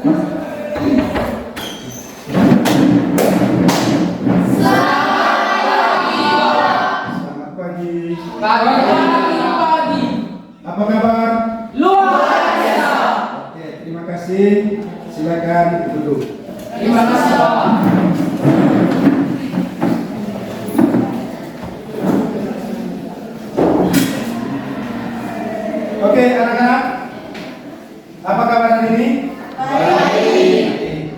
Selamat pagi. Pagi. Apa kabar? Luar biasa. Oke, terima kasih. Silakan duduk. Terima kasih, Bapak. Oke, anak-anak. Apa kabar hari ini? Baik.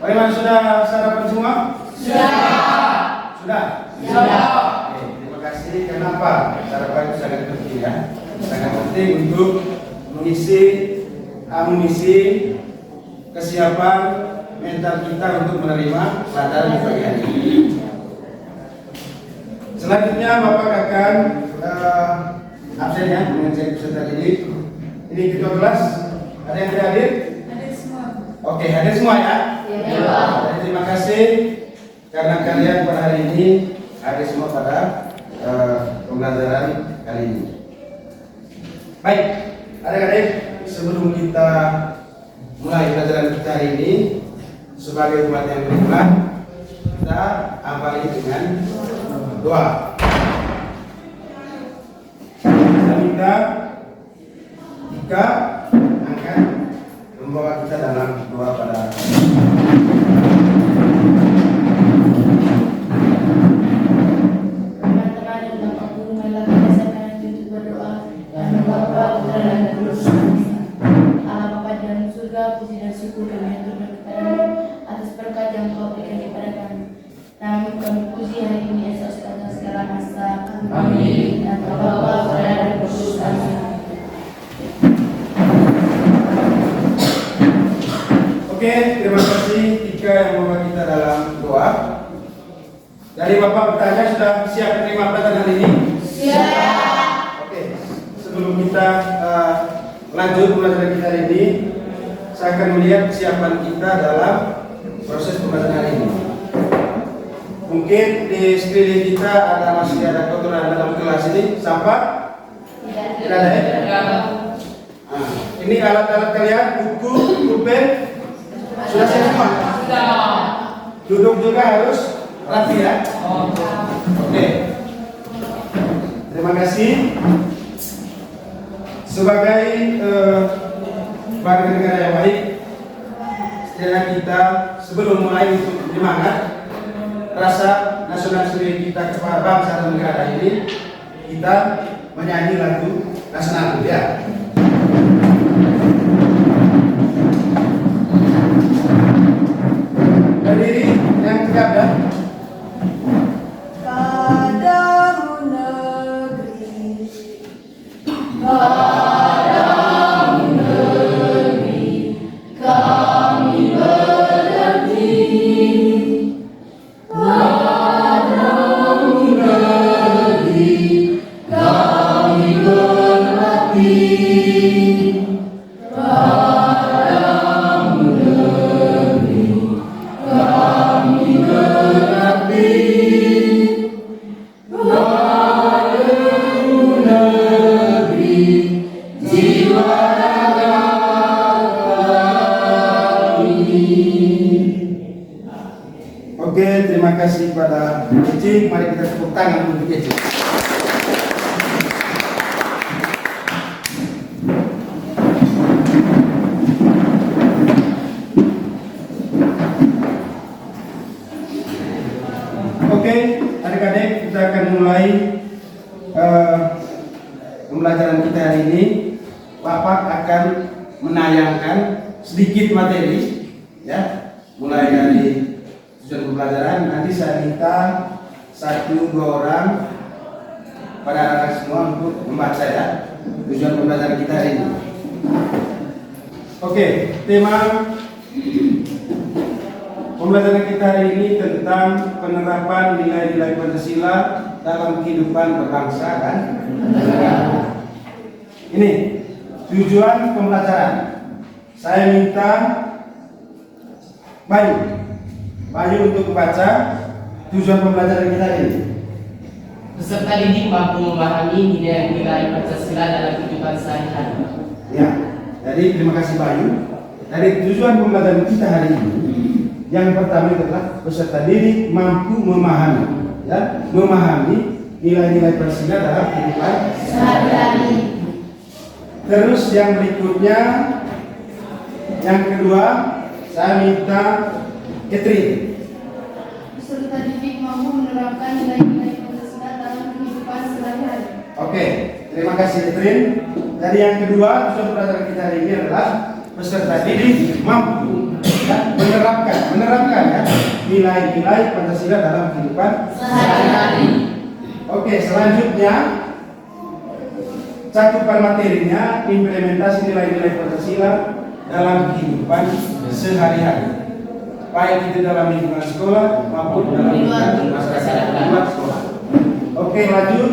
Bagaimana, sudah sarapan semua? Sudah. Sudah? Sudah. Oke, terima kasih. Kenapa? Sarapan itu sangat penting ya. Sangat penting untuk mengisi amunisi kesiapan mental kita untuk menerima pelajaran di pagi hari ini. Selanjutnya Bapak akan absen ya dengan saya peserta ini. Ini ketua kelas. Ada yang tidak hadir? Hadir semua. Oke, hadir semua ya. Ya, Pak. Jadi, terima kasih karena kalian pada hari ini hadir semua pada pembelajaran kali ini. Baik, adik-adik, sebelum kita mulai pelajaran kita hari ini, sebagai umat yang beriman, kita awali dengan doa. Kita minta jika akan membawa kita dalam doa pada Teman-teman yang dapat mengulang biasakan untuk berdoa dan Bapa, Putra dan Roh Kudus. Allah Bapa di dalam surga, puji dan syukur kami aturkan kepadamu atas berkat yang Kau berikan kepada kami. Namun kami puji hari ini esok sepanjang segala masa. Amin. Dan Bapa, Putra dan Roh Kudus. Amin. Oke, terima kasih Tika yang membawa kita dalam doa. Dari Bapak bertanya, sudah siap menerima pelajaran hari ini? Siap. Oke, sebelum kita lanjut pelajaran kita hari ini, saya akan melihat kesiapan kita dalam proses pembelajaran hari ini. Mungkin di sekeliling kita masih ada kotoran dalam kelas ini, sampah? Tidak ada ya? Nah, ini alat-alat kalian, buku, pulpen, sudah siap semua? Sudah. Duduk juga harus rapi ya. Oke. Terima kasih. Sebagai warga negara yang baik, setidaknya kita sebelum mulai untuk menyemangat rasa nasionalisme kita kepada bangsa dan negara ini, kita menyanyi lagu nasional ya. Berdiri yang tegak dan Padamu negeri, kami berbakti. Padamu negeri, kami berbakti. Padamu negeri, kami berbakti. Padamu negeri, jiwa raga kami. Oke, terima kasih pada Eci. Mari kita tepuk tangan untuk Eci. Oke, adik-adik, kita akan mulai pembelajaran kita hari ini. Bapak akan menayangkan sedikit materi, ya, mulai dari tujuan pembelajaran. Nanti saya minta 1-2 orang pada anak semua untuk membaca ya tujuan pembelajaran kita hari ini. Oke, tema pembelajaran kita hari ini tentang penerapan nilai-nilai Pancasila dalam kehidupan berbangsa dan negara. Ini tujuan pembelajaran. Saya minta Bayu untuk membaca tujuan pembelajaran kita ini. Peserta didik mampu memahami nilai-nilai Pancasila dalam kehidupan sehari-hari. Ya. Jadi terima kasih Bayu. Dari tujuan pembelajaran kita hari ini, yang pertama adalah peserta didik mampu memahami, ya, memahami nilai-nilai Pancasila dalam kehidupan sehari-hari. Terus yang berikutnya, yang kedua, saya minta Catherine. Peserta didik mampu menerapkan nilai-nilai Pancasila dalam kehidupan sehari-hari. Oke, terima kasih Catherine. Dari yang kedua, tujuan pelajaran kita hari ini adalah peserta didik mampu ya, menerapkan ya, nilai-nilai Pancasila dalam kehidupan Sehari-hari. Oke, selanjutnya cakupan materinya implementasi nilai-nilai Pancasila dalam kehidupan sehari-hari, baik itu dalam lingkungan sekolah maupun dalam lingkungan masyarakat luar sekolah. Oke, lanjut.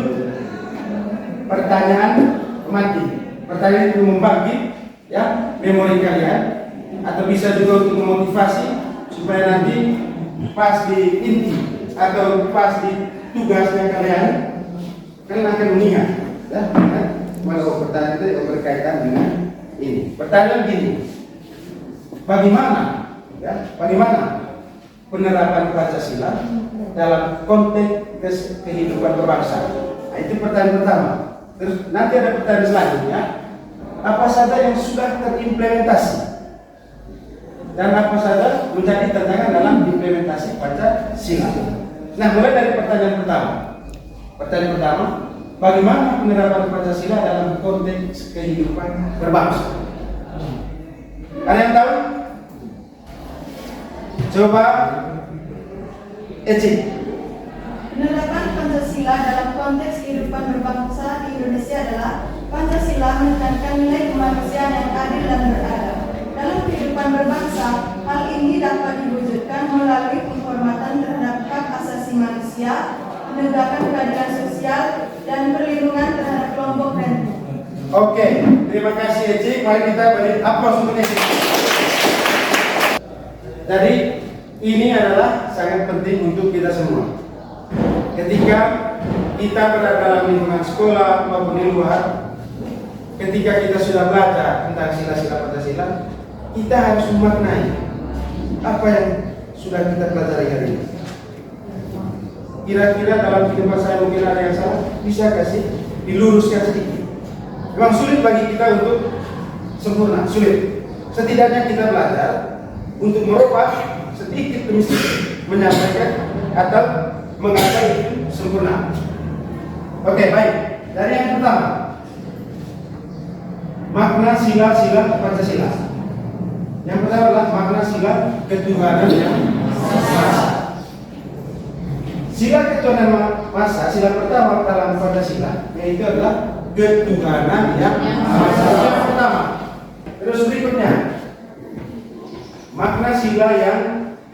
Pertanyaan mati. Pertanyaan itu membagi ya memori kalian, atau bisa juga untuk memotivasi supaya nanti pas di inti atau pas di tugasnya kalian kan akan mengingat ya, kan? Kalau pertanyaan itu yang berkaitan dengan ini. Pertanyaan gini, bagaimana penerapan Pancasila dalam konteks kehidupan berbangsa? Nah, itu pertanyaan pertama. Terus nanti ada pertanyaan selanjutnya, apa saja yang sudah terimplementasi dan apa saja menjadi tantangan dalam implementasi Pancasila. Nah, mulai dari pertanyaan pertama. Pertanyaan pertama, bagaimana penerapan Pancasila dalam konteks kehidupan berbangsa? Ada yang tahu? Coba Eci. Penerapan Pancasila dalam konteks kehidupan berbangsa di Indonesia adalah Pancasila menekankan nilai kemanusiaan yang adil dan beradab. Dalam kehidupan berbangsa, hal ini dapat diwujudkan melalui penghormatan terhadap hak asasi manusia, menegakkan keadilan sosial, dan perlindungan terhadap kelompok rentan. Oke, terima kasih Eci. Mari kita beri aplaus untuk Eci. Jadi ini adalah sangat penting untuk kita semua. Ketika kita berada dalam lingkungan sekolah maupun di luar, ketika kita sudah belajar tentang sila-sila Pancasila, kita harus memaknai apa yang sudah kita pelajari hari ini. Kira-kira dalam kehidupan saya mungkin ada yang salah, bisa kasih diluruskan sedikit. Memang sulit bagi kita untuk sempurna, sulit. Setidaknya kita belajar untuk merubah sedikit demi sedikit, menyampaikan atau mengajar itu sempurna. Oke, baik. Dari yang pertama, makna sila-sila Pancasila. Yang pertama adalah makna sila ketuhanan yang maha. Sila ketuhanan maha, sila pertama dalam Pancasila yaitu adalah ketuhanan yang maha. Yang pertama. Terus berikutnya, makna sila yang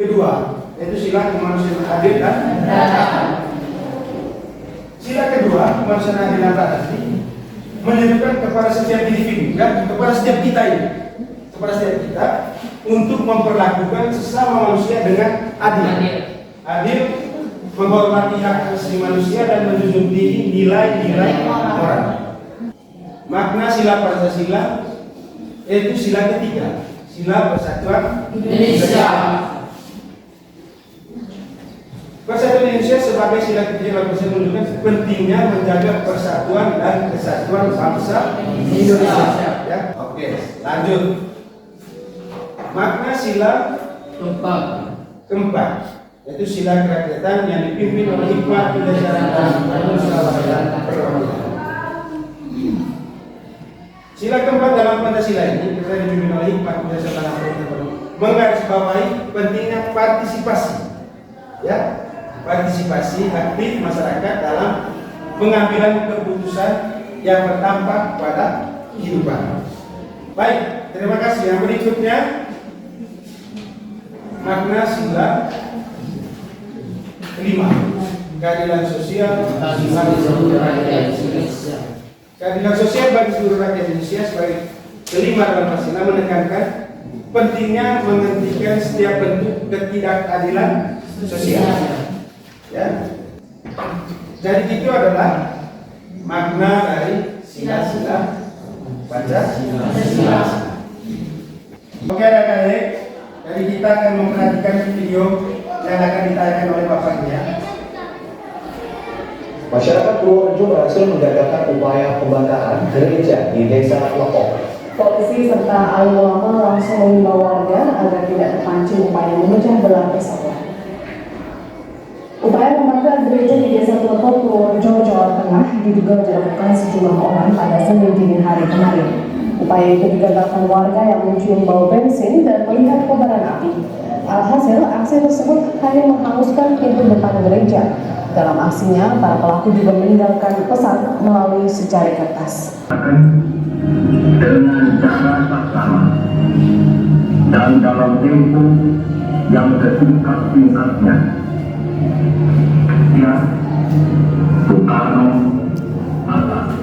kedua yaitu sila kemanusiaan adil dan beradab. Sila kedua, kemanusiaan adil dan beradab ini menunjukkan kepada setiap individu, ya, kepada setiap kita ini, kepada setiap kita untuk memperlakukan sesama manusia dengan adil. Adil, menghormati hak asasi manusia dan menjunjung tinggi nilai-nilai moral. Makna sila Pancasila yaitu sila ketiga, sila persatuan Indonesia. Persatuan Indonesia sebagai sila ketiga dalam Pancasila menunjukkan pentingnya menjaga persatuan dan kesatuan bangsa Indonesia. Ya, oke, lanjut. Makna sila keempat yaitu sila kerakyatan yang dipimpin oleh hikmat, kebijaksanaan, dan musyawarah perwakilan. Sila keempat dalam Pancasila ini kita dipimpin oleh hikmat, kebijaksanaan, dan musyawarah menggarisbawahi pentingnya partisipasi, ya, partisipasi aktif masyarakat dalam pengambilan keputusan yang berdampak pada kehidupan. Baik, terima kasih. Yang berikutnya, makna sila kelima, keadilan sosial bagi seluruh rakyat Indonesia. Keadilan sosial bagi seluruh rakyat Indonesia sebagai kelima dalam Pancasila menekankan pentingnya menghentikan setiap bentuk ketidakadilan sosial. Ya. Jadi itu adalah makna dari sila-sila Pancasila. Oke adik-adik, jadi kita akan memperhatikan video yang akan ditayangkan oleh bapaknya. Masyarakat Purworejo berhasil menggagalkan upaya pembakaran gereja di Desa Lepok. Polisi serta alim ulama langsung mengimbau warga agar tidak terpancing upaya memecah belah persatuan. Upaya pembakaran gereja di Desa Lepok, Purworejo, Jawa Tengah diduga dilakukan sejumlah orang pada Senin dini hari kemarin. Upaya itu digagalkan warga yang mencium bau bensin dan melihat kobaran api. Alhasil, aksi tersebut hanya menghanguskan pintu depan gereja. Dalam aksinya, para pelaku juga meninggalkan pesan melalui secari kertas. Dengan cara saksama dan dalam tempo yang sesingkat-singkatnya. Ya, Soekarno Hatta.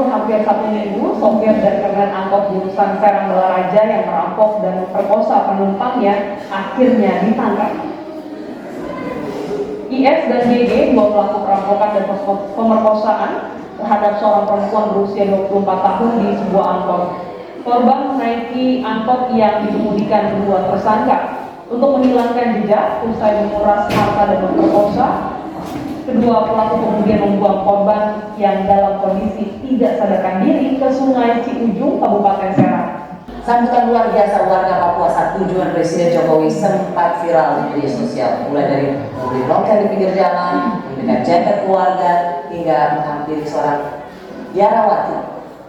Hampir 1 minggu, sopir dan kernet angkot jurusan Serang Balaraja yang merampok dan memperkosa penumpangnya akhirnya ditangkap. IS dan GG, dua pelaku perampokan dan pemerkosaan terhadap seorang perempuan berusia 24 tahun di sebuah angkot. Korban menaiki angkot yang dikemudikan kedua tersangka. Untuk menghilangkan jejak, usai menguras harta dan memperkosa, kedua pelaku kemudian membuang korban yang dalam kondisi tidak sadarkan diri ke Sungai Ciujung, Kabupaten Serang. Sambutan luar biasa warga Papua saat kunjungan Presiden Jokowi sempat viral di media sosial, mulai dari membeli novel di pinggir jalan, memberikan jaket keluarga, hingga menghampiri seorang biarawati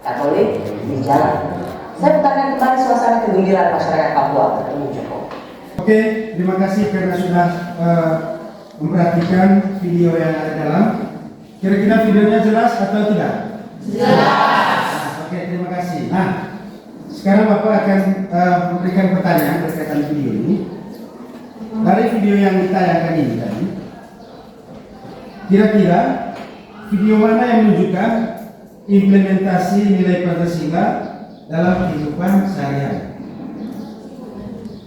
Katolik di jalan. Saya putarkan kembali suasana kegembiraan masyarakat Papua bertemu Jokowi. Oke, terima kasih karena sudah memperhatikan video yang ada dalam. Kira-kira videonya jelas atau tidak? Jelas. Oke, terima kasih. Nah, sekarang Bapak akan memberikan pertanyaan berkaitan video ini. Dari video yang ditayangkan ini tadi, kira-kira video mana yang menunjukkan implementasi nilai Pancasila dalam kehidupan sehari-hari?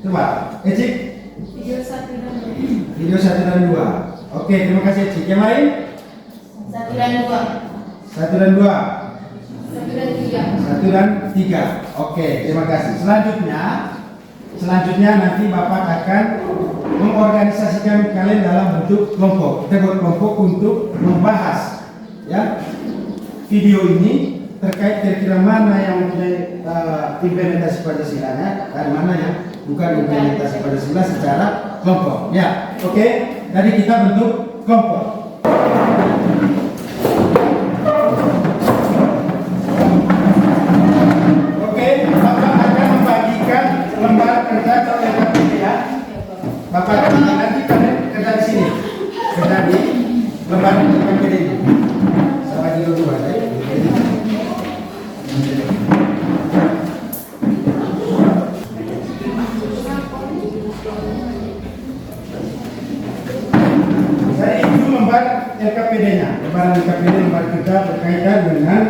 Coba, Ecik. Video 1 dan 2. Video 1 dan 2. Oke, terima kasih Ecik. Yang lain? 1 dan 2. 1 dan 2. 1 dan 3. 1 dan 3. Oke, terima kasih. Selanjutnya nanti Bapak akan mengorganisasikan kalian dalam bentuk kelompok. Kita buat kelompok untuk membahas ya video ini terkait kira-kira mana yang mempunyai implementasi Pancasilanya dan mana yang bukan implementasi Pancasila secara kelompok. Ya, oke. Tadi kita bentuk kelompok. Oke, Bapak akan membagikan lembar kerja atau LKPD ya. Bapak akan nanti kalian kerja di sini, kerja di lembar LKPD ini. Saya bagi dulu ya. Saya itu lembar LKPD-nya, lembaran LKPD lembar kerja berkaitan dengan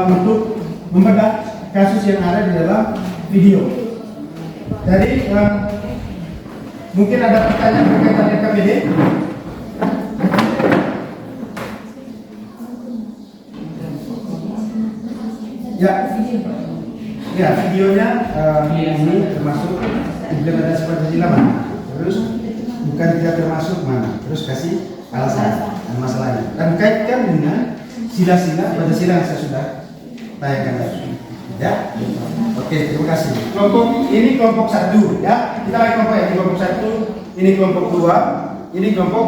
untuk membedah kasus yang ada di dalam video. Jadi mungkin ada pertanyaan berkaitan LKPD? Ya, videonya ini termasuk implementasi Pancasila mana? Terus bukan tidak termasuk mana? Terus kasih alasan dan masalahnya. Dan kaitkan dengan sila-sila Pancasila yang saya sudah tayangkan tadi. Ya, oke, terima kasih. Kelompok ini kelompok 1 ya. Kita lagi kelompok ya. Ini kelompok 1, ini kelompok 2, ini kelompok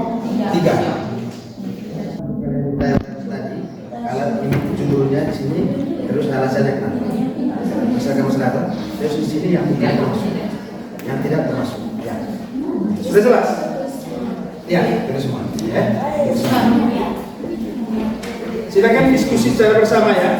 3. Tadi alat ini judulnya di sini, terus alasannya kenapa? Misalkan masalah terus di sini yang tidak termasuk, yang tidak termasuk. Ya, sudah jelas? Ya, terus semua. Ya, silakan diskusi secara bersama ya.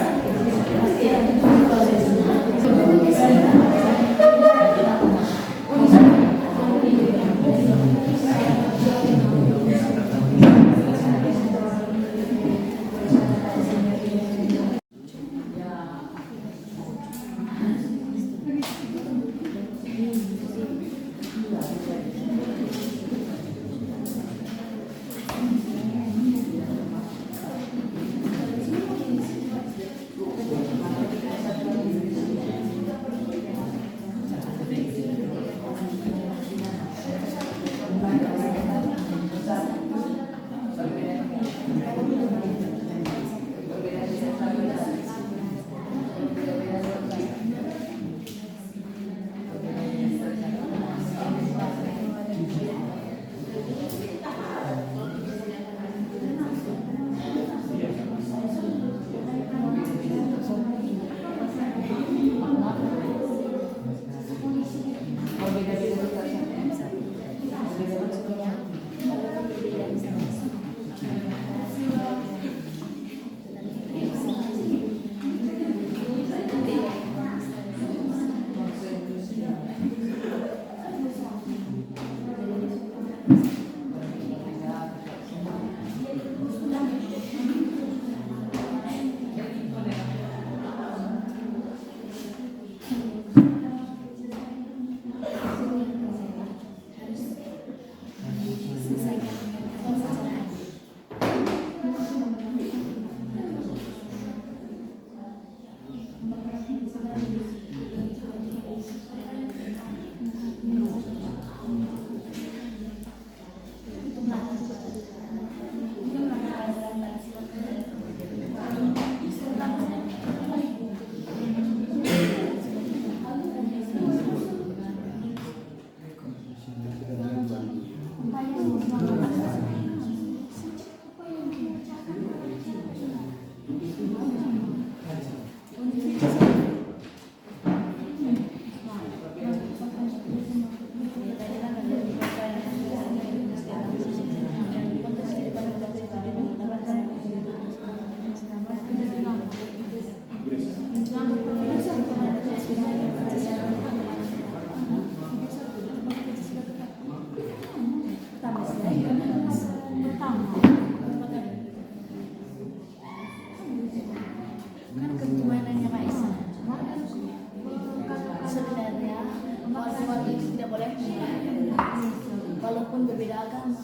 walaupun berbeda agama.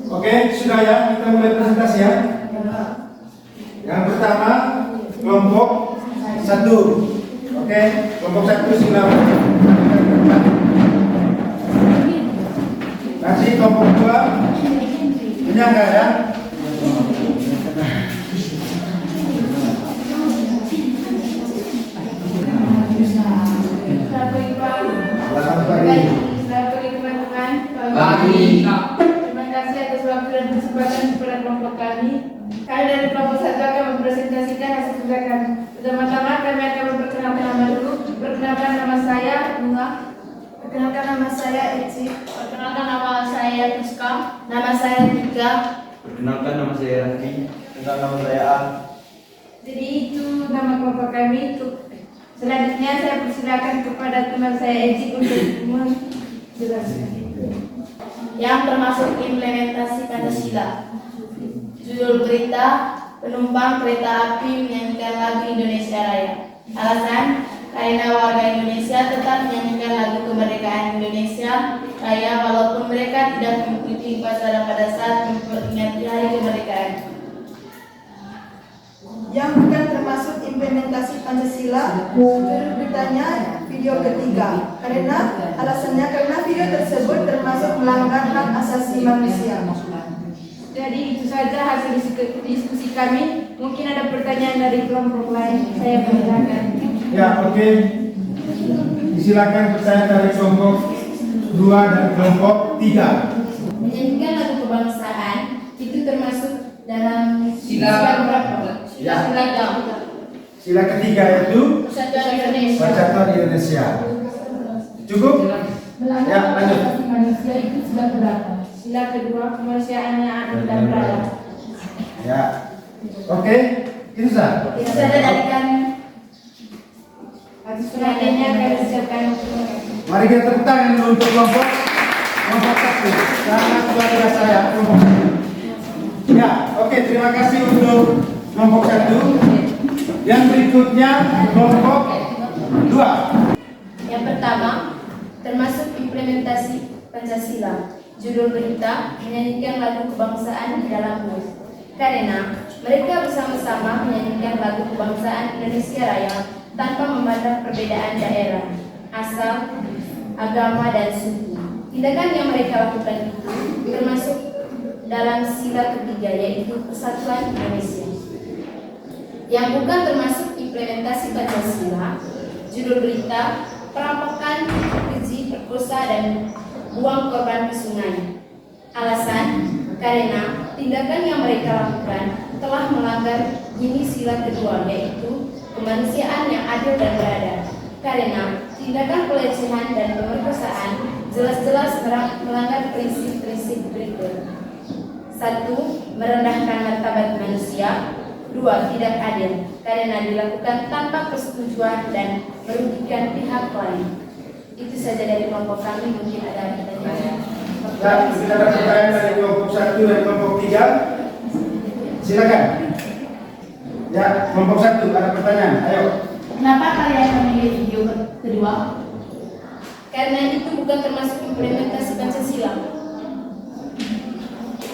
Oke, sudah ya, kita mulai presentasi ya. Yang pertama, kelompok 1. Oke, kelompok 1 silakan. Kasih kelompok 2. Punya enggak ya? Selamat pagi. teman-teman. Pagi. Terima kasih atas waktu dan kesempatan kepada kelompok kami. Kami dari kelompok 1 akan mempresentasikan hasil kerja kami. Pertama-tama kami akan memperkenalkan nama dulu. Perkenalkan nama saya Bunga. Perkenalkan nama saya Eci. Perkenalkan nama saya Rizka. Nama saya Tika. Perkenalkan nama saya Raffi. Dengan nama saya A. Jadi itu nama kelompok kami. Selanjutnya saya persilakan kepada teman saya Eci untuk menjelaskan. Yang termasuk implementasi Pancasila. Judul berita, penumpang kereta api menyanyikan lagu Indonesia Raya. Alasan, karena warga Indonesia tetap menyanyikan lagu kemerdekaan Indonesia Raya walaupun mereka tidak mengikuti upacara pada saat memperingati hari kemerdekaan. Yang bukan termasuk implementasi Pancasila, judul beritanya video ketiga. Alasannya karena video tersebut termasuk melanggar hak asasi manusia. Jadi itu saja hasil diskusi kami. Mungkin ada pertanyaan dari kelompok lain. Saya persilakan. Ya, oke. Silakan pertanyaan dari kelompok 2 dan kelompok 3. Menyanyikan lagu kebangsaan itu termasuk dalam Sila berapa? Ya. Sila Sila ketiga yaitu Persatuan Indonesia. Persatuan Indonesia. Cukup? Ya, lanjut. Manusia itu sudah berapa? Sila kedua kemanusiaannya adil dan beradab. Ya. Oke, itu saja. Itu saja dari kami. Selanjutnya kami siapkan. Mari kita tepuk tangan dulu untuk kelompok 1. Sangat luar biasa ya kelompok 1. Ya, oke, terima kasih untuk kelompok 1. Yang berikutnya kelompok 2. Yang pertama, termasuk implementasi Pancasila. Judul berita, menyanyikan lagu kebangsaan di dalam bus. Karena mereka bersama-sama menyanyikan lagu kebangsaan Indonesia Raya tanpa memandang perbedaan daerah, asal, agama, dan suku. Tindakan yang mereka lakukan itu termasuk dalam sila ketiga, yaitu Persatuan Indonesia. Yang bukan termasuk implementasi Pancasila, judul berita, perampokan, keji, perkosa, dan buang korban ke sungai. Alasan, karena tindakan yang mereka lakukan telah melanggar ini sila kedua, yaitu kemanusiaan yang adil dan beradab. Karena tindakan pelecehan dan pemerkosaan jelas-jelas melanggar prinsip-prinsip berikut. 1. Merendahkan martabat manusia. 2. Tidak adil karena dilakukan tanpa persetujuan dan merugikan pihak lain. Itu saja dari kelompok kami. Mungkin ada pertanyaan. Ya, kita ada pertanyaan dari kelompok 1 dan kelompok 3. Silakan. Ya, kelompok 1 ada pertanyaan. Ayo. Kenapa kalian memilih video kedua? Karena itu bukan termasuk implementasi Pancasila.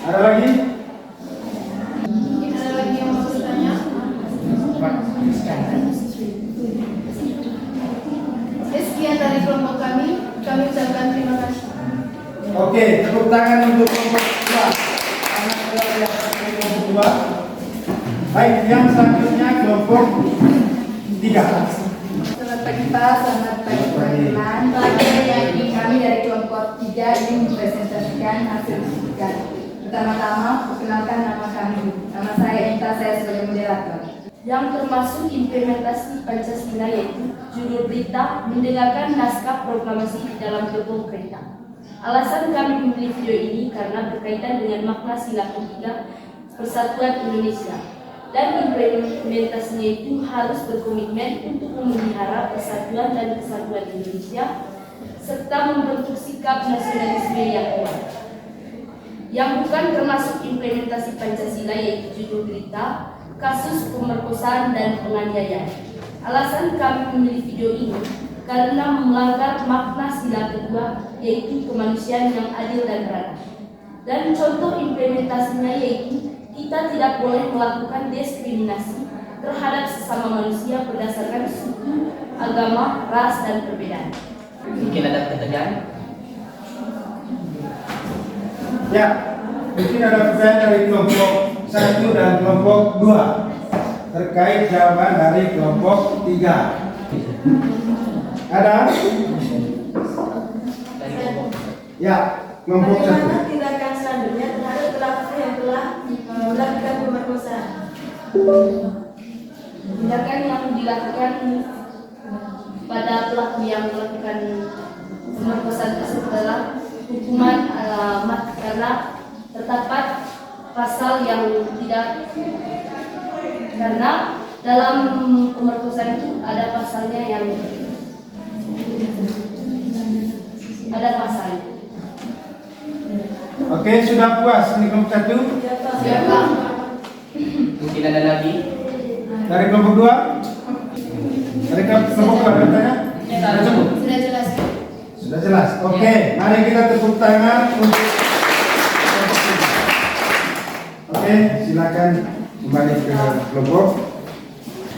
Ada lagi? Mungkin ada lagi yang mau bertanya? Sekian dari kelompok kami. Kami ucapkan terima kasih. Oke, tepuk tangan untuk kelompok 2. Sangat luar biasa dari kelompok 2. Baik, yang selanjutnya kelompok 3. Selamat pagi Pak, selamat pagi teman-teman. Lagi kami dari kelompok 3 ingin mempresentasikan hasil diskusi. Pertama-tama, perkenalkan nama kami. Nama saya Ita, saya sebagai moderator. Yang termasuk implementasi Pancasila yaitu judul berita, mendengarkan naskah proklamasi di dalam gerbong kereta. Alasan kami memilih video ini karena berkaitan dengan makna sila ketiga persatuan Indonesia, dan implementasinya itu harus berkomitmen untuk memelihara persatuan dan kesatuan Indonesia serta membentuk sikap nasionalisme yang kuat. Yang bukan termasuk implementasi Pancasila yaitu judul berita, kasus pemerkosaan dan penganiayaan. Alasan kami memilih video ini karena melanggar makna sila kedua yaitu kemanusiaan yang adil dan beradab. Dan contoh implementasinya yaitu kita tidak boleh melakukan diskriminasi terhadap sesama manusia berdasarkan suku, agama, ras, dan perbedaan. Mungkin ada pertanyaan? Ya, mungkin ada pertanyaan dari kelompok 1 dan kelompok 2 terkait jawaban dari kelompok 3. Ada? Ya, kelompok 1. Bagaimana tindakan selanjutnya terhadap pelaku yang telah melakukan pemerkosaan? Tindakan yang dilakukan pada pelaku yang melakukan pemerkosaan tersebut adalah hukuman mati karena terdapat pasal yang tidak, karena dalam pemerkosaan itu ada pasalnya yang ada pasalnya. Oke, sudah puas ini kelompok 1? Ya, Pak. Mungkin ada lagi? Dari kelompok 2? Dari kelompok 2 ada pertanyaan? Sudah cukup? Sudah jelas. Sudah jelas. Oke, mari kita tepuk tangan untuk kelompok 3. Oke, silakan kembali ke kelompok.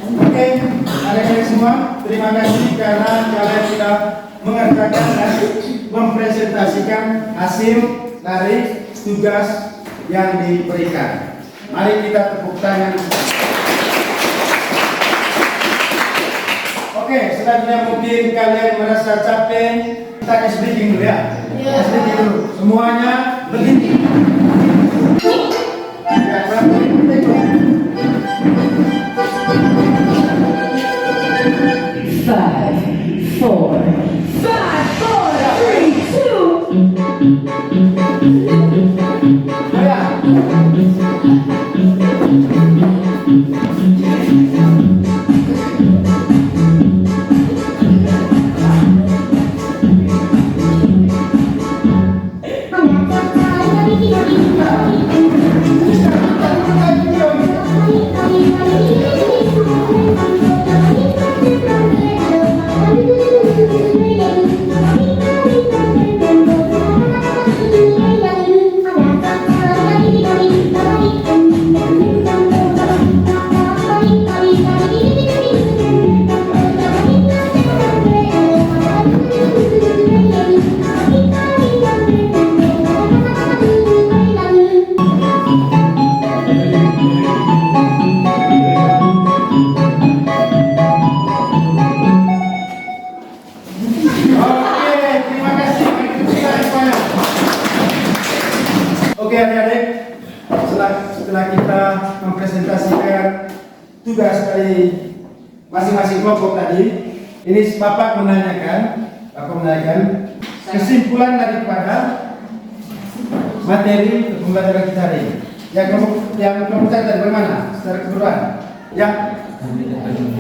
Oke, adik-adik semua, terima kasih karena kalian sudah mengerjakan dan mempresentasikan hasil dari tugas yang diberikan. Mari kita tepuk tangan. Oke, selanjutnya mungkin kalian merasa capek, kita kasih breaking dulu ya. Kasih breaking dulu. Semuanya berdiri. Ya, berapa? 5, 4, 4. Oke adik-adik, setelah kita mempresentasikan tugas dari masing-masing kelompok tadi, ini Bapak menanyakan kesimpulan daripada materi pembelajaran kita hari ini. Yang kelompok tadi bagaimana? Secara keseluruhan? Ya,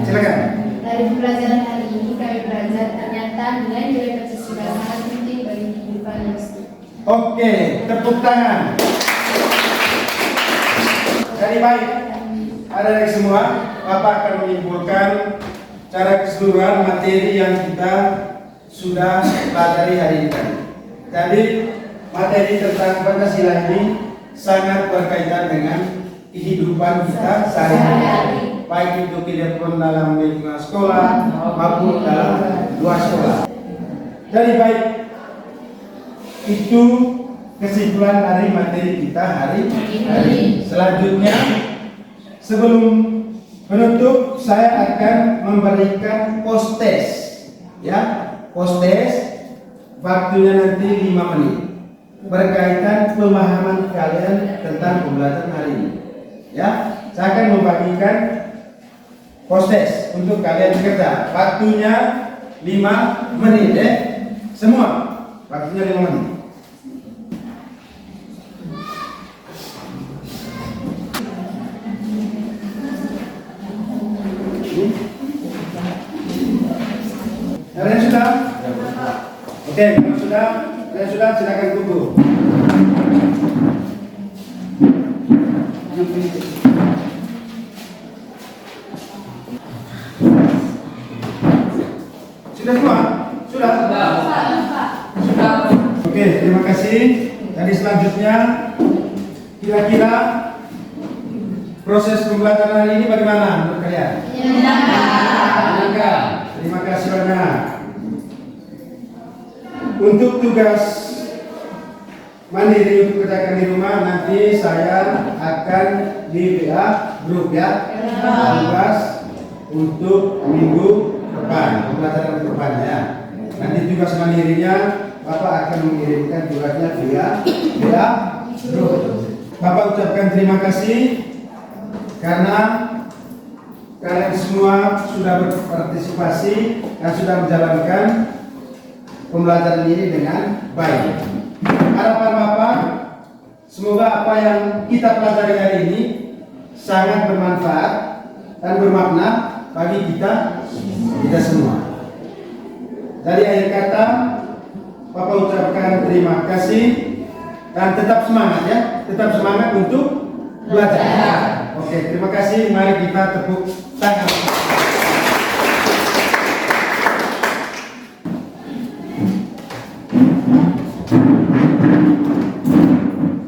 silakan. Dari pembelajaran hari ini kami belajar ternyata nilai-nilai Pancasila sangat penting bagi kehidupan manusia. Oke, tepuk tangan. Jadi baik, adik-adik semua, Bapak akan menyimpulkan cara keseluruhan materi yang kita sudah pelajari hari ini. Jadi materi tentang Pancasila ini sangat berkaitan dengan kehidupan kita sehari-hari, baik itu kehidupan dalam lingkungan sekolah maupun dalam luar sekolah. Jadi baik, itu kesimpulan dari materi kita hari ini. Selanjutnya, sebelum penutup, saya akan memberikan post test, ya, post test. Waktunya nanti 5 menit berkaitan pemahaman kalian tentang pembelajaran hari ini. Ya, saya akan membagikan post test untuk kalian bekerja. Waktunya 5 menit, ya. Semua waktunya 5 menit. sudah? Oke, kalau sudah, kalian sudah silakan tunggu. Sudah semua? Sudah? Oke, terima kasih. Jadi selanjutnya, kira-kira proses pembelajaran hari ini bagaimana menurut kalian? Menyenangkan. Terima kasih banyak. Untuk tugas mandiri untuk kerjakan di rumah nanti saya akan di WA grup ya. Tugas untuk minggu depan, pembelajaran depannya. Nanti tugas mandirinya Bapak akan mengirimkan tugasnya via WA grup. Bapak ucapkan terima kasih karena kalian semua sudah berpartisipasi dan sudah menjalankan pembelajaran ini dengan baik. Harapan Bapak, semoga apa yang kita pelajari hari ini sangat bermanfaat dan bermakna bagi kita semua. Dari akhir kata, Bapak ucapkan terima kasih dan tetap semangat ya, tetap semangat untuk belajar. Oke, terima kasih. Mari kita tepuk tangan.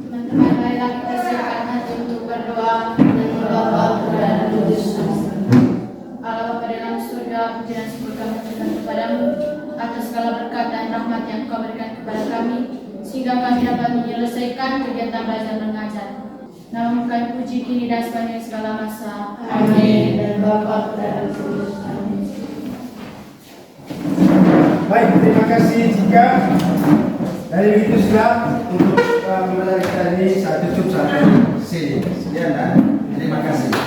Teman-teman, marilah kita siapkan hati untuk berdoa dan berdoa kepada Tuhan. Allah Bapa dalam surga, puji dan syukur kami berikan kepadamu atas segala berkat dan rahmat yang Kau berikan kepada kami, sehingga kami dapat menyelesaikan kegiatan belajar mengajar. Nama Kami puji kini dan sepanjang segala masa. Amin. Dan Bapa dan Tuhan. Amin. Baik, terima kasih. Jika dari begitu sudah untuk pembelajaran kita ini saya tutup sampai sini. Sekian dan terima kasih.